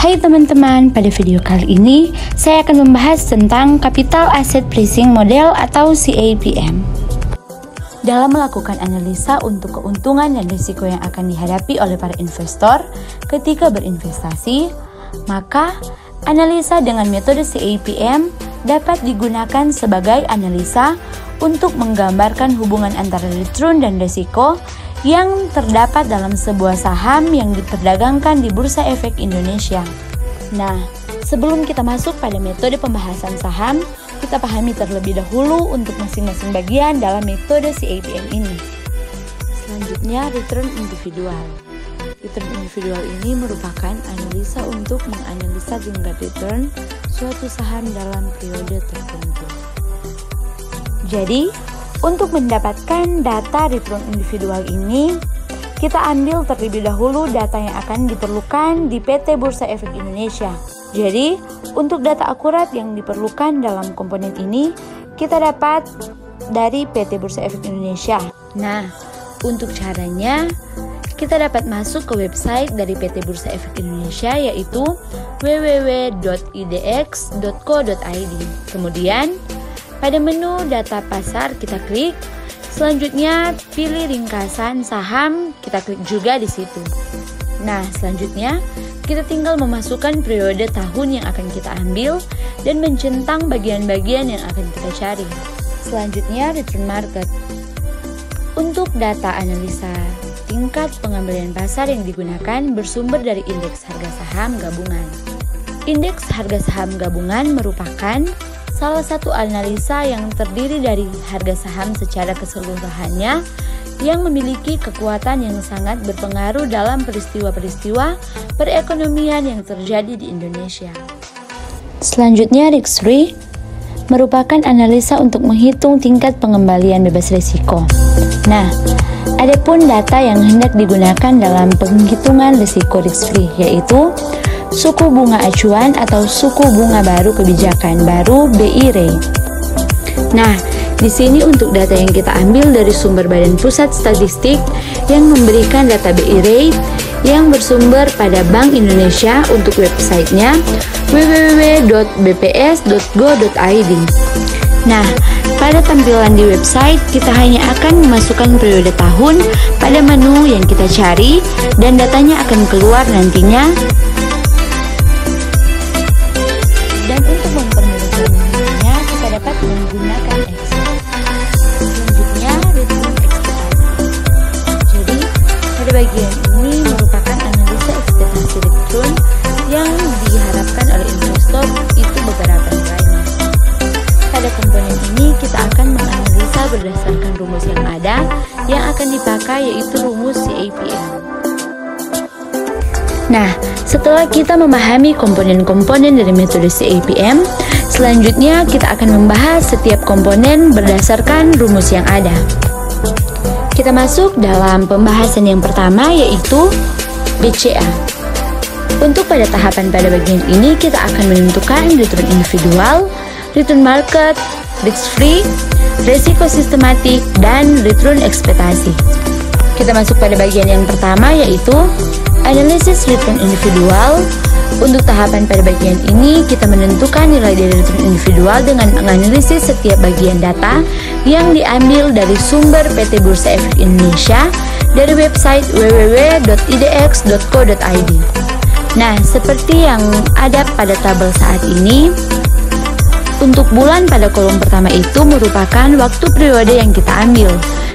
Hai teman-teman, pada video kali ini saya akan membahas tentang Capital Asset Pricing Model atau CAPM. Dalam melakukan analisa untuk keuntungan dan risiko yang akan dihadapi oleh para investor ketika berinvestasi, maka analisa dengan metode CAPM dapat digunakan sebagai analisa untuk menggambarkan hubungan antara return dan risiko yang terdapat dalam sebuah saham yang diperdagangkan di Bursa Efek Indonesia. Nah, sebelum kita masuk pada metode pembahasan saham, kita pahami terlebih dahulu untuk masing-masing bagian dalam metode CAPM ini. Selanjutnya, return individual. Return individual ini merupakan analisa untuk menganalisa tingkat return suatu saham dalam periode tertentu. Jadi, untuk mendapatkan data return individual ini, kita ambil terlebih dahulu data yang akan diperlukan di PT Bursa Efek Indonesia. Jadi, untuk data akurat yang diperlukan dalam komponen ini, kita dapat dari PT Bursa Efek Indonesia. Nah, untuk caranya, kita dapat masuk ke website dari PT Bursa Efek Indonesia, yaitu www.idx.co.id. Kemudian, pada menu data pasar kita klik, selanjutnya pilih ringkasan saham, kita klik juga di situ. Nah, selanjutnya kita tinggal memasukkan periode tahun yang akan kita ambil dan mencentang bagian-bagian yang akan kita cari. Selanjutnya return market. Untuk data analisa tingkat pengembalian pasar yang digunakan bersumber dari indeks harga saham gabungan. Indeks harga saham gabungan merupakan salah satu analisa yang terdiri dari harga saham secara keseluruhannya yang memiliki kekuatan yang sangat berpengaruh dalam peristiwa-peristiwa perekonomian yang terjadi di Indonesia. Selanjutnya, risk-free merupakan analisa untuk menghitung tingkat pengembalian bebas risiko. Nah, adapun data yang hendak digunakan dalam penghitungan risiko risk-free yaitu suku bunga acuan atau suku bunga baru kebijakan baru BI rate. Nah, di sini untuk data yang kita ambil dari sumber Badan Pusat Statistik yang memberikan data BI rate yang bersumber pada Bank Indonesia untuk websitenya www.bps.go.id. Nah, pada tampilan di website kita hanya akan memasukkan periode tahun pada menu yang kita cari dan datanya akan keluar nantinya. Dan untuk mempermudahkannya, kita dapat menggunakan Excel. Selanjutnya, return ekspektasi. Jadi, pada bagian ini merupakan analisa ekspektasi return yang diharapkan oleh investor itu beberapa nilainya. Pada komponen ini, kita akan menganalisa berdasarkan rumus yang ada yang akan dipakai, yaitu rumus CAPM. Nah, setelah kita memahami komponen-komponen dari metode CAPM, selanjutnya kita akan membahas setiap komponen berdasarkan rumus yang ada. Kita masuk dalam pembahasan yang pertama, yaitu BCA. Untuk pada tahapan pada bagian ini, kita akan menentukan return individual, return market, risk-free, resiko sistematik, dan return ekspektasi. Kita masuk pada bagian yang pertama, yaitu analisis return individual. Untuk tahapan pada bagian ini, kita menentukan nilai dari return individual dengan menganalisis setiap bagian data yang diambil dari sumber PT Bursa Efek Indonesia dari website www.idx.co.id. Nah, seperti yang ada pada tabel saat ini, untuk bulan pada kolom pertama itu merupakan waktu periode yang kita ambil.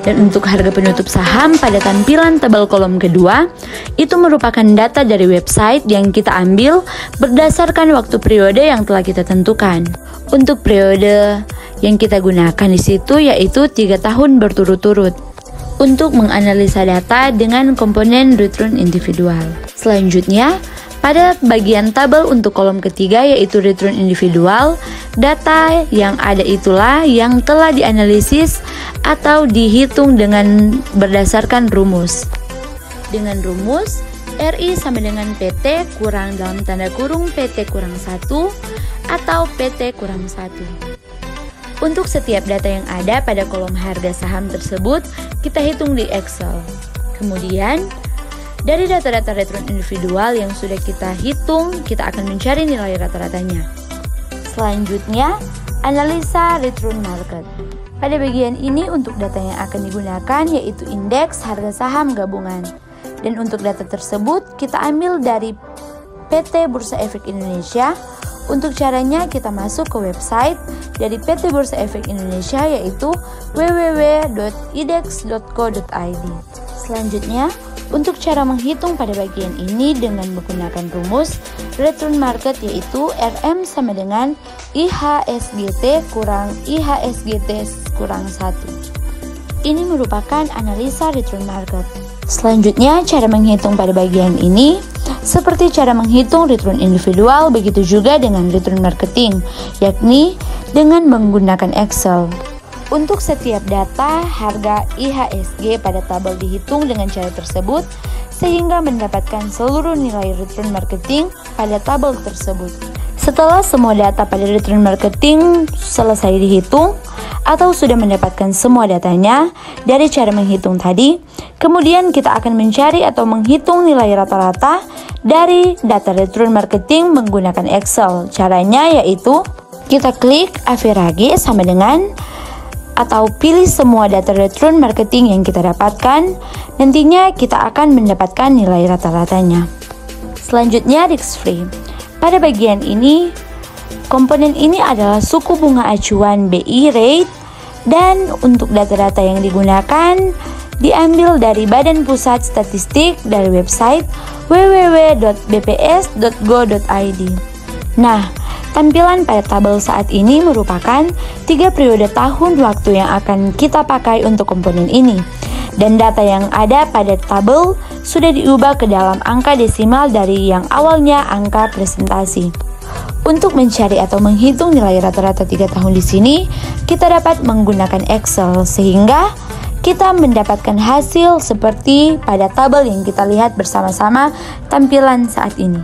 Dan untuk harga penutup saham pada tampilan tabel kolom kedua, itu merupakan data dari website yang kita ambil berdasarkan waktu periode yang telah kita tentukan. Untuk periode yang kita gunakan di situ yaitu 3 tahun berturut-turut untuk menganalisa data dengan komponen return individual. Selanjutnya, pada bagian tabel untuk kolom ketiga yaitu return individual, data yang ada itulah yang telah dianalisis atau dihitung dengan berdasarkan rumus. Dengan rumus, RI sama dengan PT kurang dalam tanda kurung PT kurang 1 atau PT kurang 1. Untuk setiap data yang ada pada kolom harga saham tersebut, kita hitung di Excel. Kemudian, Dari data-data return individual yang sudah kita hitung, kita akan mencari nilai rata-ratanya. Selanjutnya, analisa return market. Pada bagian ini untuk data yang akan digunakan yaitu indeks harga saham gabungan. Dan untuk data tersebut kita ambil dari PT Bursa Efek Indonesia. Untuk caranya kita masuk ke website dari PT Bursa Efek Indonesia yaitu www.idex.co.id. Selanjutnya, untuk cara menghitung pada bagian ini dengan menggunakan rumus return market yaitu RM sama dengan IHSGT kurang IHSGT kurang 1. Ini merupakan analisa return market. Selanjutnya, cara menghitung pada bagian ini seperti cara menghitung return individual, begitu juga dengan return marketing, yakni dengan menggunakan Excel. Untuk setiap data, harga IHSG pada tabel dihitung dengan cara tersebut sehingga mendapatkan seluruh nilai return marketing pada tabel tersebut. Setelah semua data pada return marketing selesai dihitung atau sudah mendapatkan semua datanya dari cara menghitung tadi, kemudian kita akan mencari atau menghitung nilai rata-rata dari data return marketing menggunakan Excel. Caranya yaitu kita klik average sama dengan atau pilih semua data return marketing yang kita dapatkan. Nantinya kita akan mendapatkan nilai rata-ratanya. Selanjutnya risk free. Pada bagian ini, komponen ini adalah suku bunga acuan BI rate dan untuk data-data yang digunakan diambil dari Badan Pusat Statistik dari website www.bps.go.id. Nah, tampilan pada tabel saat ini merupakan 3 periode tahun waktu yang akan kita pakai untuk komponen ini. Dan data yang ada pada tabel sudah diubah ke dalam angka desimal dari yang awalnya angka presentasi. Untuk mencari atau menghitung nilai rata-rata 3 tahun di sini, kita dapat menggunakan Excel sehingga kita mendapatkan hasil seperti pada tabel yang kita lihat bersama-sama tampilan saat ini.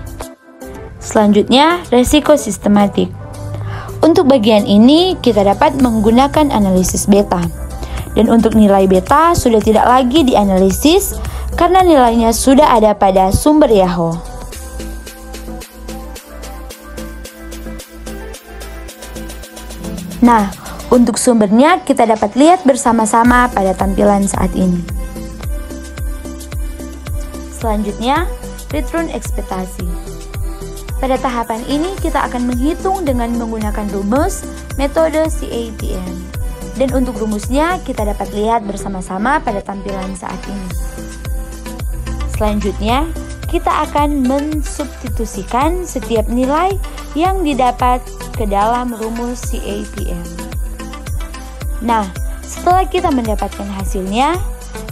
Selanjutnya, resiko sistematik. Untuk bagian ini, kita dapat menggunakan analisis beta. Dan untuk nilai beta sudah tidak lagi dianalisis karena nilainya sudah ada pada sumber Yahoo. Nah, untuk sumbernya kita dapat lihat bersama-sama pada tampilan saat ini. Selanjutnya, return ekspektasi. Pada tahapan ini kita akan menghitung dengan menggunakan rumus metode CAPM. Dan untuk rumusnya kita dapat lihat bersama-sama pada tampilan saat ini. Selanjutnya, kita akan mensubstitusikan setiap nilai yang didapat ke dalam rumus CAPM. Nah, setelah kita mendapatkan hasilnya,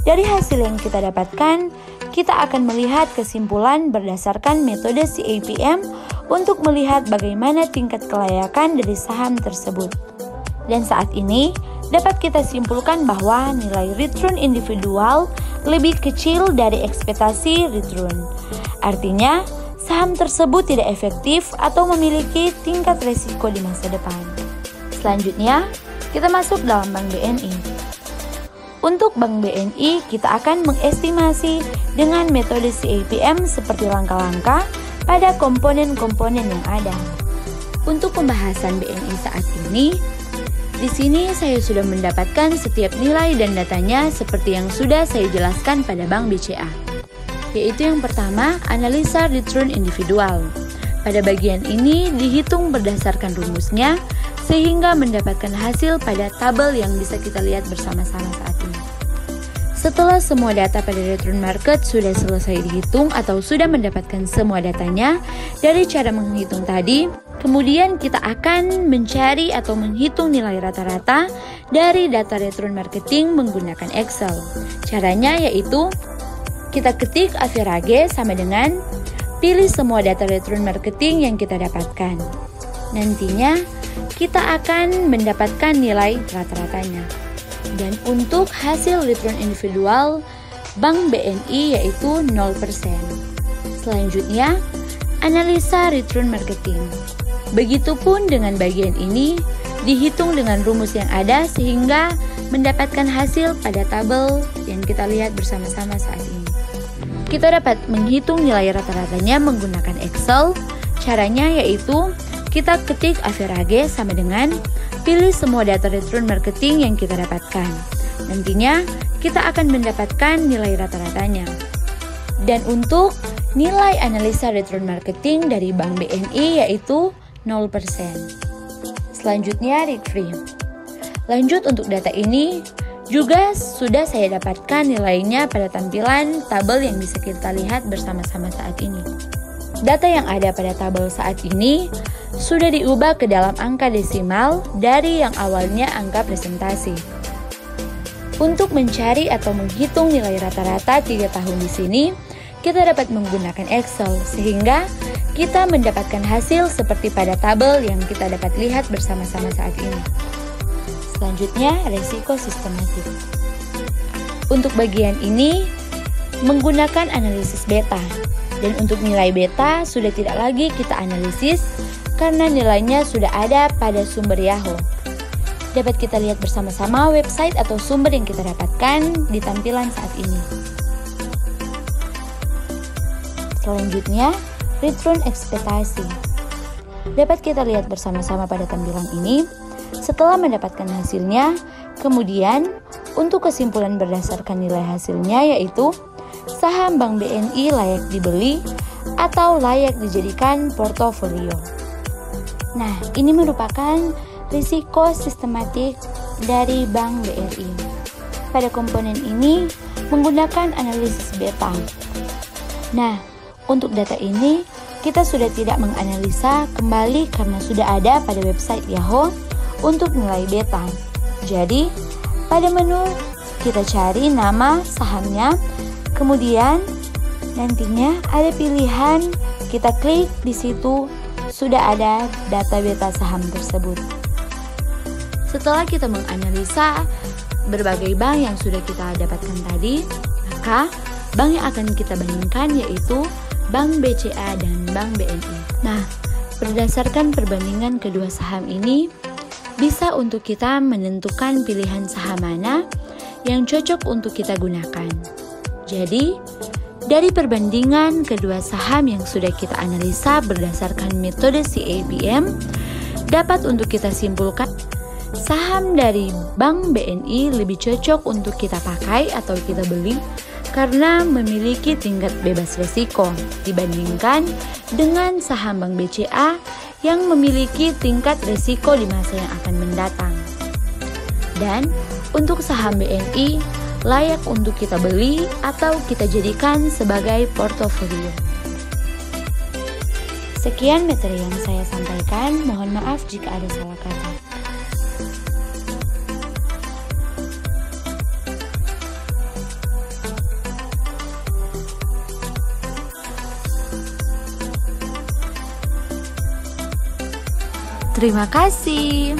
dari hasil yang kita dapatkan, kita akan melihat kesimpulan berdasarkan metode CAPM untuk melihat bagaimana tingkat kelayakan dari saham tersebut. Dan saat ini, dapat kita simpulkan bahwa nilai return individual lebih kecil dari ekspektasi return. Artinya, saham tersebut tidak efektif atau memiliki tingkat resiko di masa depan. Selanjutnya, kita masuk dalam Bank BNI. Untuk Bank BNI, kita akan mengestimasi dengan metode CAPM seperti langkah-langkah pada komponen-komponen yang ada. Untuk pembahasan BNI saat ini, di sini saya sudah mendapatkan setiap nilai dan datanya seperti yang sudah saya jelaskan pada Bank BCA. Yaitu yang pertama, analisa return individual. Pada bagian ini dihitung berdasarkan rumusnya sehingga mendapatkan hasil pada tabel yang bisa kita lihat bersama-sama saat ini. Setelah semua data pada return market sudah selesai dihitung atau sudah mendapatkan semua datanya dari cara menghitung tadi, kemudian kita akan mencari atau menghitung nilai rata-rata dari data return marketing menggunakan Excel. Caranya yaitu kita ketik average sama dengan pilih semua data return marketing yang kita dapatkan. Nantinya kita akan mendapatkan nilai rata-ratanya. Dan untuk hasil return individual Bank BNI yaitu 0%. Selanjutnya, analisa return marketing. Begitupun dengan bagian ini, dihitung dengan rumus yang ada sehingga mendapatkan hasil pada tabel yang kita lihat bersama-sama saat ini. kita dapat menghitung nilai rata-ratanya menggunakan Excel. Caranya yaitu kita ketik average sama dengan pilih semua data return marketing yang kita dapatkan. Nantinya kita akan mendapatkan nilai rata-ratanya. Dan untuk nilai analisa return marketing dari Bank BNI yaitu 0%. Selanjutnya read free. Lanjut untuk data ini juga sudah saya dapatkan nilainya pada tampilan tabel yang bisa kita lihat bersama-sama saat ini. Data yang ada pada tabel saat ini sudah diubah ke dalam angka desimal dari yang awalnya angka presentasi. Untuk mencari atau menghitung nilai rata-rata 3 tahun di sini, kita dapat menggunakan Excel sehingga kita mendapatkan hasil seperti pada tabel yang kita dapat lihat bersama-sama saat ini. Selanjutnya, resiko sistematik. Untuk bagian ini, menggunakan analisis beta. Dan untuk nilai beta sudah tidak lagi kita analisis karena nilainya sudah ada pada sumber Yahoo. Dapat kita lihat bersama-sama website atau sumber yang kita dapatkan di tampilan saat ini. Selanjutnya, return ekspektasi. Dapat kita lihat bersama-sama pada tampilan ini. Setelah mendapatkan hasilnya, kemudian untuk kesimpulan berdasarkan nilai hasilnya yaitu saham Bank BNI layak dibeli atau layak dijadikan portofolio. Nah, ini merupakan risiko sistematik dari Bank BRI. Pada komponen ini menggunakan analisis beta. Nah, untuk data ini kita sudah tidak menganalisa kembali karena sudah ada pada website Yahoo untuk nilai beta. Jadi, pada menu kita cari nama sahamnya, kemudian nantinya ada pilihan, kita klik di situ sudah ada data beta saham tersebut. Setelah kita menganalisa berbagai bank yang sudah kita dapatkan tadi, maka bank yang akan kita bandingkan yaitu Bank BCA dan Bank BNI. Nah, berdasarkan perbandingan kedua saham ini, bisa untuk kita menentukan pilihan saham mana yang cocok untuk kita gunakan. Jadi, dari perbandingan kedua saham yang sudah kita analisa berdasarkan metode CAPM, dapat untuk kita simpulkan saham dari Bank BNI lebih cocok untuk kita pakai atau kita beli karena memiliki tingkat bebas risiko dibandingkan dengan saham Bank BCA yang memiliki tingkat risiko di masa yang akan mendatang. Dan untuk saham BNI layak untuk kita beli atau kita jadikan sebagai portofolio. Sekian materi yang saya sampaikan, mohon maaf jika ada salah kata. Terima kasih.